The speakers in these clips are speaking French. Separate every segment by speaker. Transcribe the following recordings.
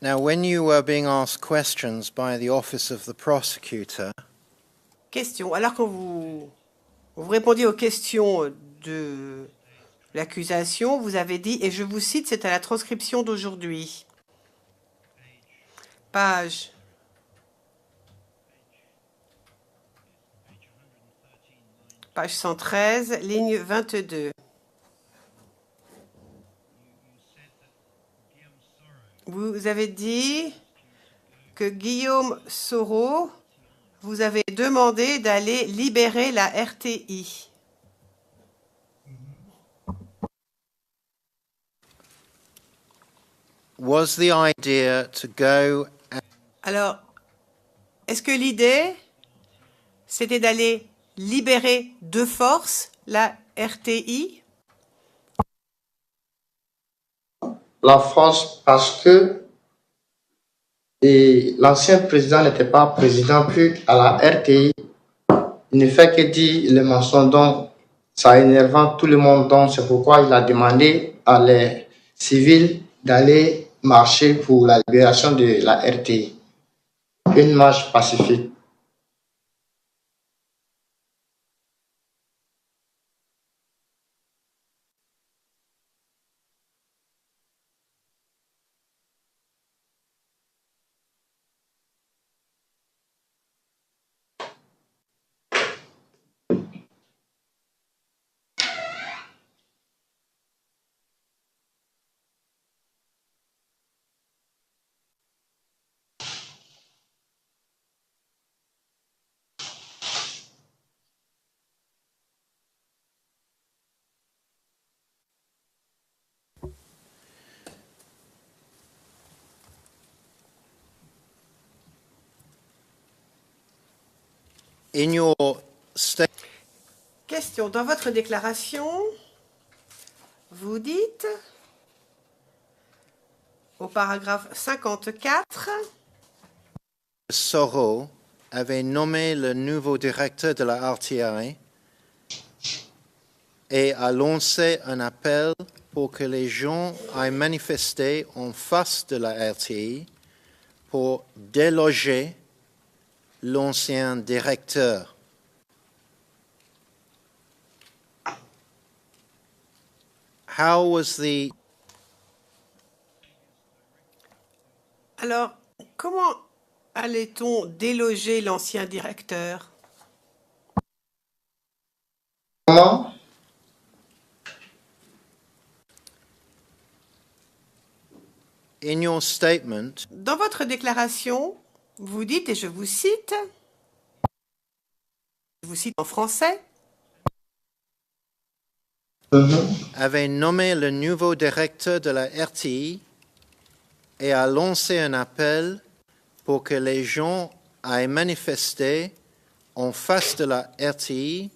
Speaker 1: Now, when you were being asked questions by the office of the prosecutor,
Speaker 2: Question. Alors quand vous répondiez aux questions de l'accusation, vous avez dit, et je vous cite, c'est à la transcription d'aujourd'hui. Page 113, ligne 22. Vous avez dit que Guillaume Soro vous avez demandé d'aller libérer la RTI.
Speaker 1: was the idea to go
Speaker 2: Alors, est-ce que l'idée, c'était d'aller libérer de force la RTI?
Speaker 3: La force parce que l'ancien président n'était pas président plus à la RTI. Il ne fait que dire les mensonges, donc ça énervant tout le monde. Donc c'est pourquoi il a demandé à les civils d'aller marcher pour la libération de la RTI. Une marche pacifique.
Speaker 1: in your state?
Speaker 2: Question. Dans votre déclaration, vous dites, au paragraphe 54,
Speaker 1: Soro avait nommé le nouveau directeur de la RTI et a lancé un appel pour que les gens aillent manifester en face de la RTI pour déloger l'ancien directeur. How was the...
Speaker 2: alors, comment allait-on déloger l'ancien directeur?
Speaker 3: Comment?
Speaker 1: In your statement,
Speaker 2: Dans votre déclaration, vous dites, et je vous cite en français,
Speaker 1: avait nommé le nouveau directeur de la RTI et a lancé un appel pour que les gens aillent manifester en face de la RTI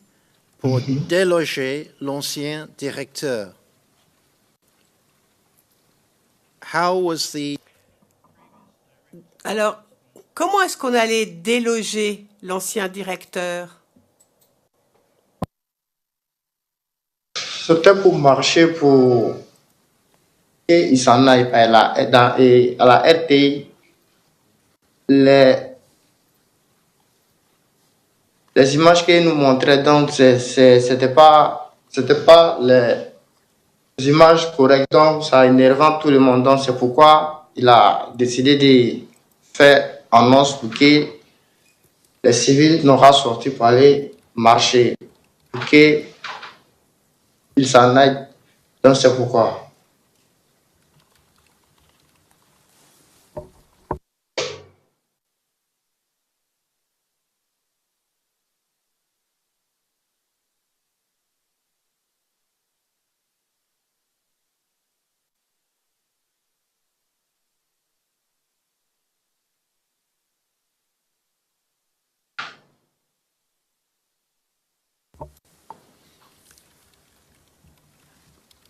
Speaker 1: pour déloger l'ancien directeur. How was the...
Speaker 2: alors, comment est-ce qu'on allait déloger l'ancien directeur?
Speaker 3: C'était pour marcher pour qu'il s'en aille à la RTI. Les images qu'il nous montrait, donc, c'était pas les images correctes, donc ça énervant tout le monde. Donc, c'est pourquoi il a décidé de faire annonce pour que les civils n'aura sorti pour aller marcher, pour qu'ils s'en aillent. Donc, c'est pourquoi.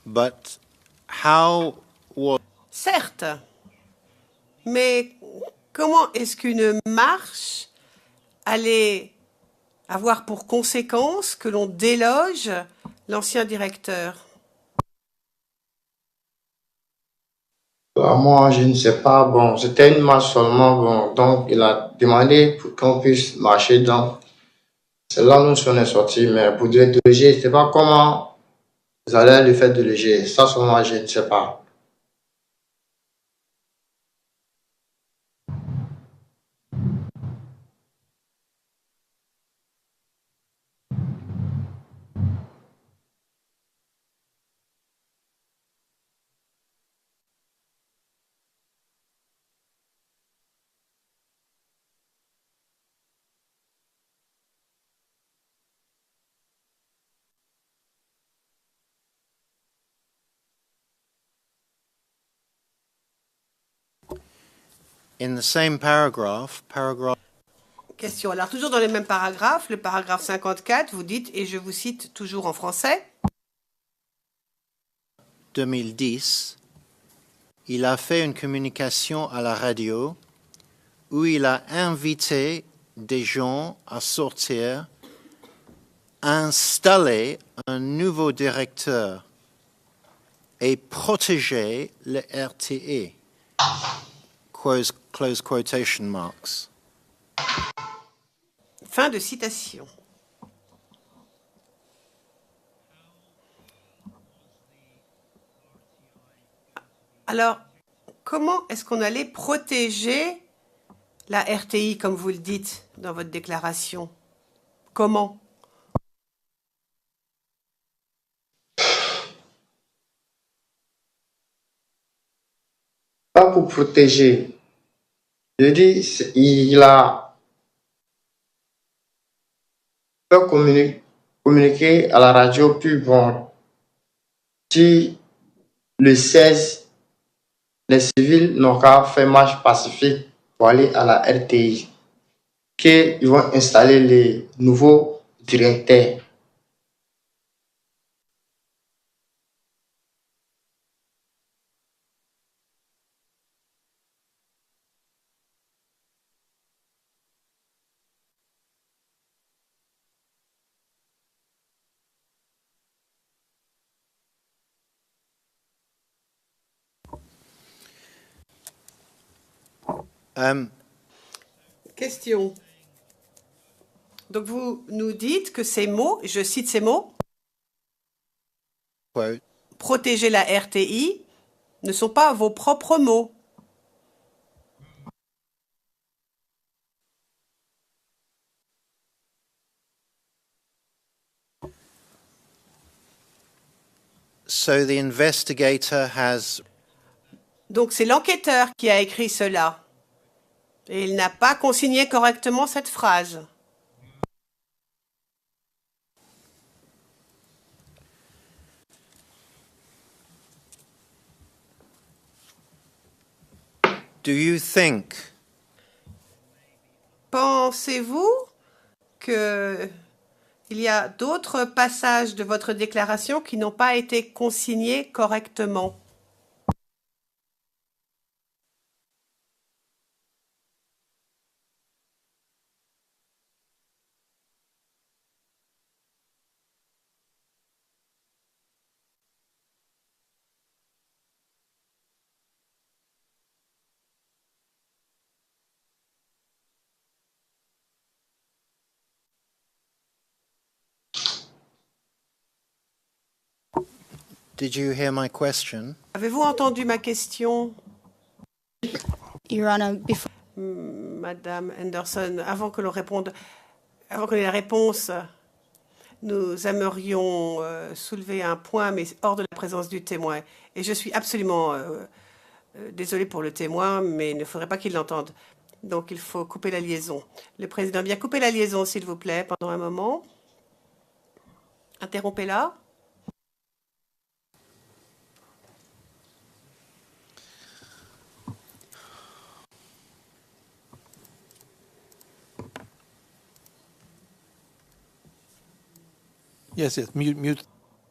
Speaker 1: But how was...
Speaker 2: Certes, mais comment est-ce qu'une marche allait avoir pour conséquence que l'on déloge l'ancien directeur?
Speaker 3: Moi, je ne sais pas. Bon, c'était une marche seulement. Bon, donc, il a demandé pour qu'on puisse marcher. Donc, c'est là où nous sommes sortis. Mais pour déloger, je ne sais pas comment vous allez le faire déloger. Ça, seulement, je ne sais pas.
Speaker 1: In the same paragraph,
Speaker 2: Question. Alors, toujours dans le même paragraphe, le paragraphe 54, vous dites, et je vous cite toujours en français,
Speaker 1: 2010, il a fait une communication à la radio où il a invité des gens à sortir, installer un nouveau directeur et protéger le RTE. Close quotation marks.
Speaker 2: fin de citation. Alors, comment est-ce qu'on allait protéger la RTI, comme vous le dites dans votre déclaration? Comment?
Speaker 3: Pas pour protéger. Je dis, il a fait communiquer à la radio, puis bon, si le 16, les civils n'ont qu'à faire marche pacifique pour aller à la RTI, qu'ils vont installer les nouveaux directeurs.
Speaker 2: Question. Donc, vous nous dites que ces mots, je cite ces mots,
Speaker 1: Quote,
Speaker 2: protéger la RTI, ne sont pas vos propres mots.
Speaker 1: so the investigator has
Speaker 2: Donc, c'est l'enquêteur qui a écrit cela. Et il n'a pas consigné correctement cette phrase.
Speaker 1: Do you think
Speaker 2: Pensez-vous qu'il y a d'autres passages de votre déclaration qui n'ont pas été consignés correctement?
Speaker 1: did you hear my question?
Speaker 2: Avez-vous entendu ma question,
Speaker 4: Your Honor, before
Speaker 2: Madame Henderson? Avant que l'on réponde, avant qu'on ait la réponse, nous aimerions soulever un point, mais hors de la présence du témoin. Et je suis absolument désolée pour le témoin, mais il ne faudrait pas qu'il l'entende. Donc il faut couper la liaison. Le président, bien couper la liaison, s'il vous plaît, pendant un moment. Interrompez-la.
Speaker 5: Yes, yes. Mute.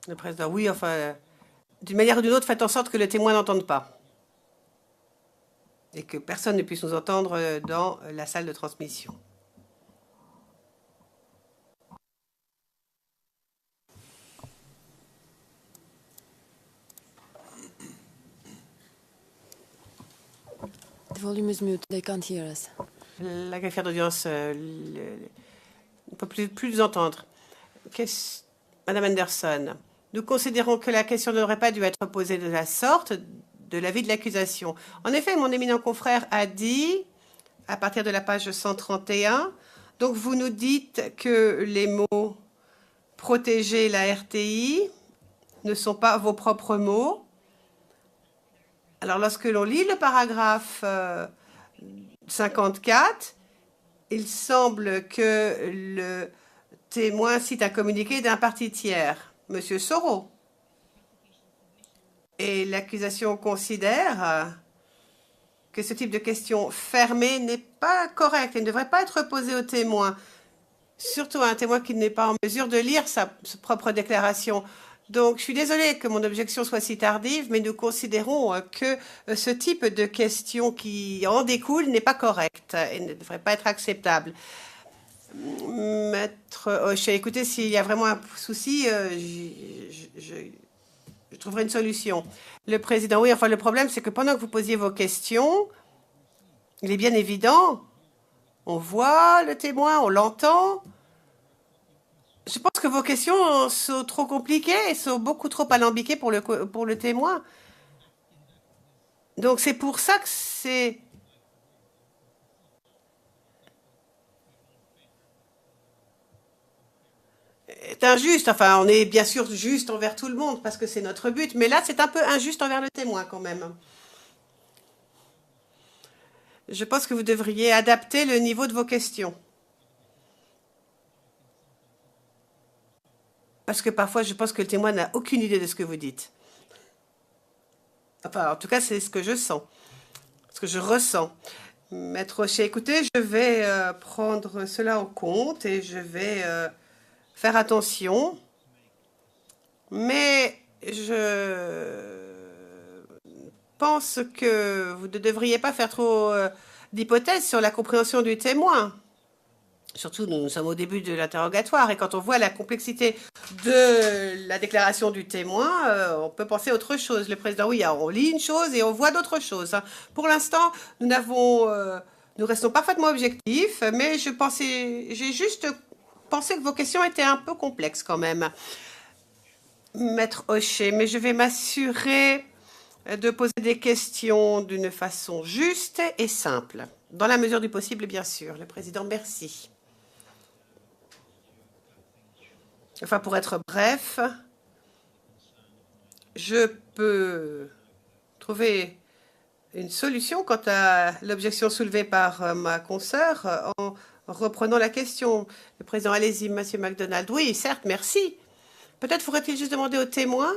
Speaker 2: Le président, oui, enfin, d'une manière ou d'une autre, faites en sorte que le témoin n'entende pas. Et que personne ne puisse nous entendre dans la salle de transmission.
Speaker 5: The volume is mute. They can't hear us.
Speaker 2: La greffière d'audience ne peut plus nous entendre. Madame Anderson, nous considérons que la question n'aurait pas dû être posée de la sorte de l'avis de l'accusation. En effet, mon éminent confrère a dit, à partir de la page 131, donc vous nous dites que les mots « protéger la RTI » ne sont pas vos propres mots. Alors, lorsque l'on lit le paragraphe 54, il semble que le témoin cite un communiqué d'un parti tiers, M. Soro. Et l'accusation considère que ce type de question fermée n'est pas correct et ne devrait pas être posée au témoin, surtout à un témoin qui n'est pas en mesure de lire sa propre déclaration. Donc, je suis désolée que mon objection soit si tardive, mais nous considérons que ce type de question qui en découle n'est pas correct et ne devrait pas être acceptable. Maître Hochet, écoutez, s'il y a vraiment un souci, je trouverai une solution. Le président, oui, enfin, le problème, c'est que pendant que vous posiez vos questions, il est bien évident, on voit le témoin, on l'entend. Je pense que vos questions sont trop compliquées et sont beaucoup trop alambiquées pour le témoin. Donc, c'est pour ça que c'est injuste. Enfin, on est bien sûr juste envers tout le monde parce que c'est notre but. Mais là, c'est un peu injuste envers le témoin quand même. Je pense que vous devriez adapter le niveau de vos questions. Parce que parfois, je pense que le témoin n'a aucune idée de ce que vous dites. Enfin, en tout cas, c'est ce que je sens, ce que je ressens. Maître Hochet, écoutez, je vais prendre cela en compte et je vais faire attention. Mais je pense que vous ne devriez pas faire trop d'hypothèses sur la compréhension du témoin. Surtout, nous sommes au début de l'interrogatoire et quand on voit la complexité de la déclaration du témoin, on peut penser à autre chose. Le président, oui, on lit une chose et on voit d'autres choses. Pour l'instant, nous restons parfaitement objectifs, mais j'ai juste pensé que vos questions étaient un peu complexes quand même. Maître Hochet, mais je vais m'assurer de poser des questions d'une façon juste et simple. Dans la mesure du possible, bien sûr. Le président, merci. Enfin, pour être bref, je peux trouver une solution quant à l'objection soulevée par ma consoeur en reprenant la question. Le président, allez-y, Monsieur MacDonald. Oui, certes, merci. Peut-être faudrait-il juste demander au témoin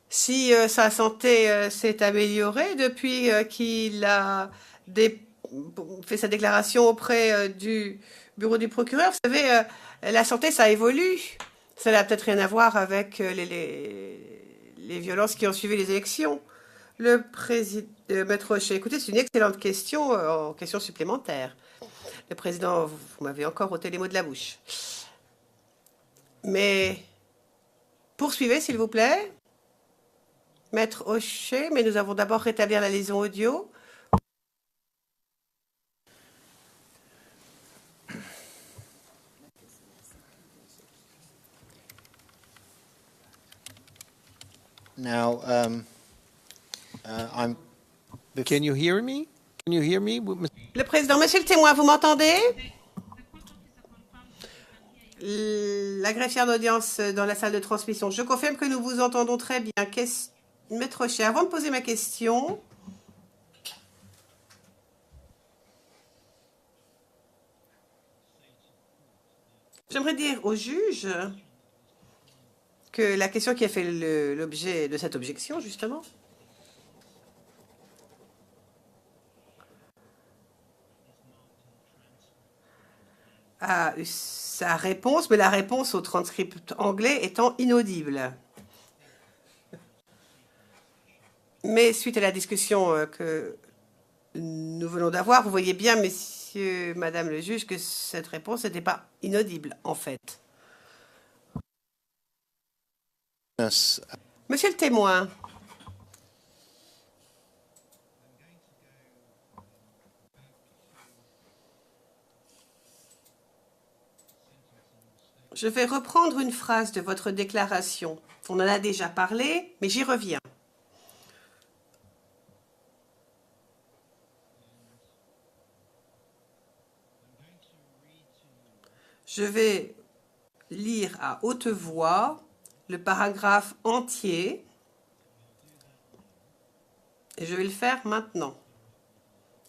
Speaker 2: si sa santé s'est améliorée depuis qu'il a fait sa déclaration auprès du bureau du procureur. Vous savez, la santé, ça évolue. Ça n'a peut-être rien à voir avec les violences qui ont suivi les élections. Le président, Maître Hochet, écoutez, c'est une excellente question, en question supplémentaire. Le président, vous m'avez encore ôté les mots de la bouche. Mais poursuivez, s'il vous plaît. Maître Hochet, mais nous avons d'abord rétablir la liaison audio.
Speaker 1: Now,
Speaker 6: Can you hear me? Can you hear me?
Speaker 2: Le président, monsieur le témoin, vous m'entendez? La greffière d'audience dans la salle de transmission. Je confirme que nous vous entendons très bien. Maître Hochet, avant de poser ma question, j'aimerais dire au juge que la question qui a fait l'objet de cette objection, justement, a eu sa réponse, mais la réponse au transcript anglais étant inaudible. Mais suite à la discussion que nous venons d'avoir, vous voyez bien, messieurs, madame le juge, que cette réponse n'était pas inaudible, en fait. Monsieur le témoin, Je vais reprendre une phrase de votre déclaration. On en a déjà parlé, mais j'y reviens. Je vais lire à haute voix le paragraphe entier et je vais le faire maintenant.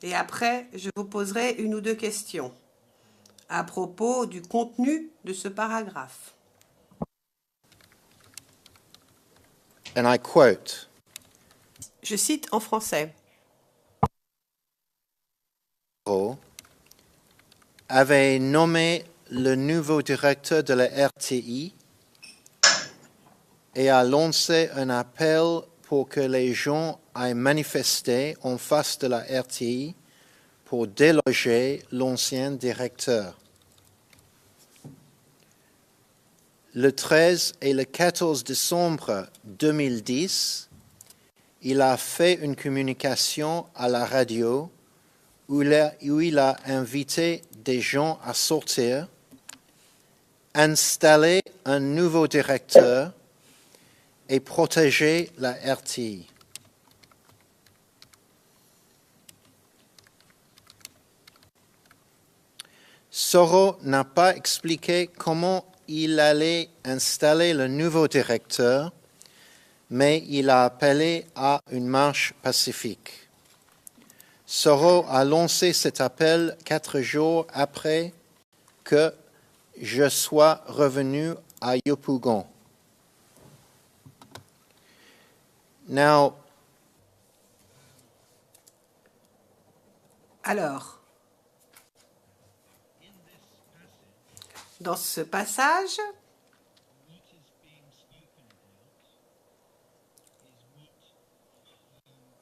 Speaker 2: Et après, je vous poserai une ou deux questions à propos du contenu de ce paragraphe.
Speaker 1: And I quote,
Speaker 2: Je cite en français.
Speaker 1: avait nommé le nouveau directeur de la RTI et a lancé un appel pour que les gens aillent manifester en face de la RTI pour déloger l'ancien directeur. Le 13 et le 14 décembre 2010, il a fait une communication à la radio où il a invité des gens à sortir, installer un nouveau directeur et protéger la RTI. Soro n'a pas expliqué comment il allait installer le nouveau directeur, mais il a appelé à une marche pacifique. Soro a lancé cet appel 4 jours après que je sois revenu à Yopougon. Now,
Speaker 2: Alors, dans ce passage,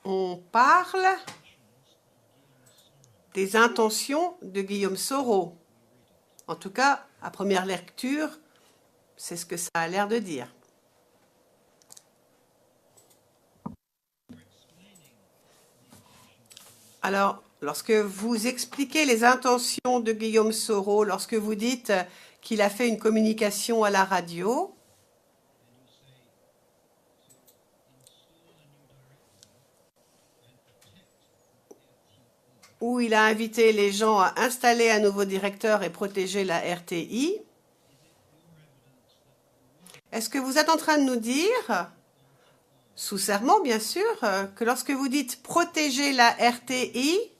Speaker 2: on parle des intentions de Guillaume Soro. En tout cas, à première lecture, c'est ce que ça a l'air de dire. Alors, lorsque vous expliquez les intentions de Guillaume Soro, lorsque vous dites qu'il a fait une communication à la radio, où il a invité les gens à installer un nouveau directeur et protéger la RTI, est-ce que vous êtes en train de nous dire, sous serment bien sûr, que lorsque vous dites protéger la RTI,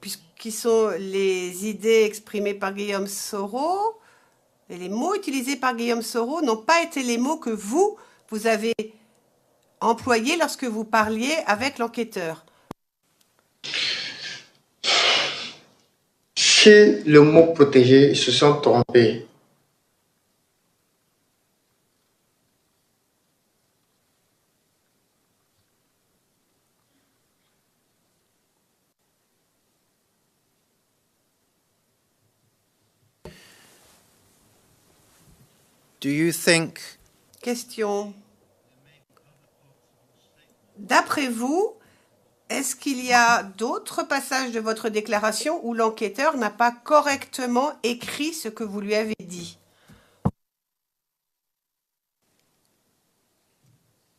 Speaker 2: puisqu'ils sont les idées exprimées par Guillaume Soro, et les mots utilisés par Guillaume Soro n'ont pas été les mots que vous avez employés lorsque vous parliez avec l'enquêteur.
Speaker 3: Si le mot protégé, ils se sont trompés.
Speaker 1: do you think
Speaker 2: Question. D'après vous, est-ce qu'il y a d'autres passages de votre déclaration où l'enquêteur n'a pas correctement écrit ce que vous lui avez dit?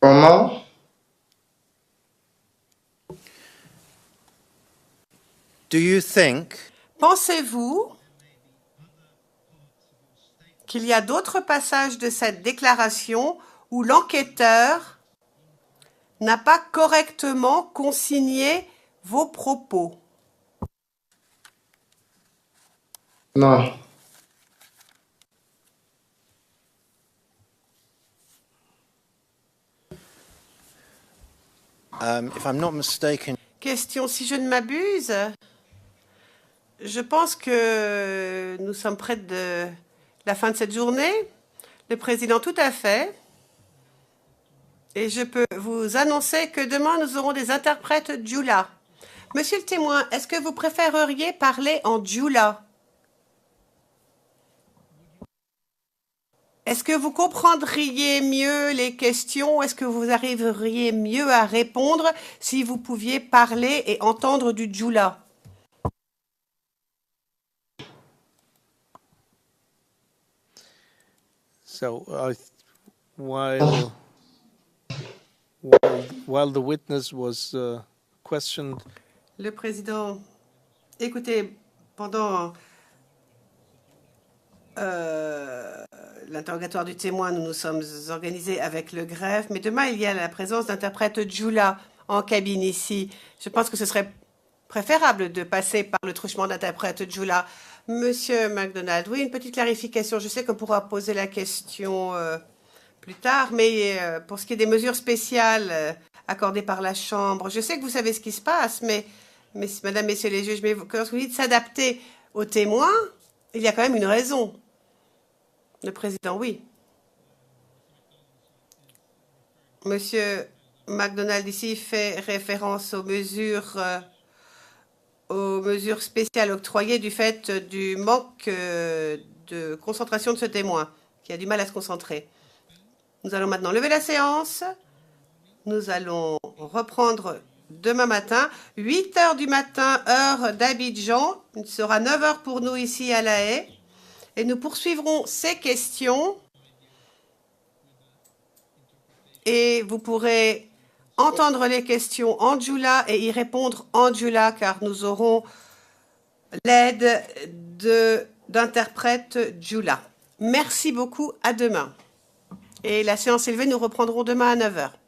Speaker 3: Comment?
Speaker 1: do you think
Speaker 2: Pensez-vous qu'il y a d'autres passages de cette déclaration où l'enquêteur n'a pas correctement consigné vos propos?
Speaker 3: Non.
Speaker 1: if I'm not mistaken,
Speaker 2: Question, si je ne m'abuse, je pense que nous sommes près de la fin de cette journée. Le président, tout à fait. Et je peux vous annoncer que demain, nous aurons des interprètes Djoula. Monsieur le témoin, est-ce que vous préféreriez parler en Djoula? Est-ce que vous comprendriez mieux les questions? Est-ce que vous arriveriez mieux à répondre si vous pouviez parler et entendre du Djoula?
Speaker 6: So while the witness was questioned,
Speaker 2: Le président, écoutez, pendant l'interrogatoire du témoin, nous nous sommes organisés avec le greffe, mais demain, il y a la présence d'interprète Djoula en cabine ici. Je pense que ce serait préférable de passer par le truchement d'interprète Djoula. Monsieur MacDonald, oui, une petite clarification. Je sais qu'on pourra poser la question plus tard, mais pour ce qui est des mesures spéciales accordées par la Chambre, je sais que vous savez ce qui se passe, mais Madame, Messieurs les juges, mais quand vous dites s'adapter aux témoins, il y a quand même une raison. Le président, oui. Monsieur MacDonald ici fait référence aux mesures spéciales octroyées du fait du manque de concentration de ce témoin, qui a du mal à se concentrer. Nous allons maintenant lever la séance. Nous allons reprendre demain matin, 8 heures du matin, heure d'Abidjan. Il sera 9 heures pour nous ici à La Haye. Et nous poursuivrons ces questions. Et vous pourrez entendre les questions en Djoula et y répondre en Djoula, car nous aurons l'aide d'interprètes Djoula. Merci beaucoup, à demain. Et la séance est levée, nous reprendrons demain à 9 heures.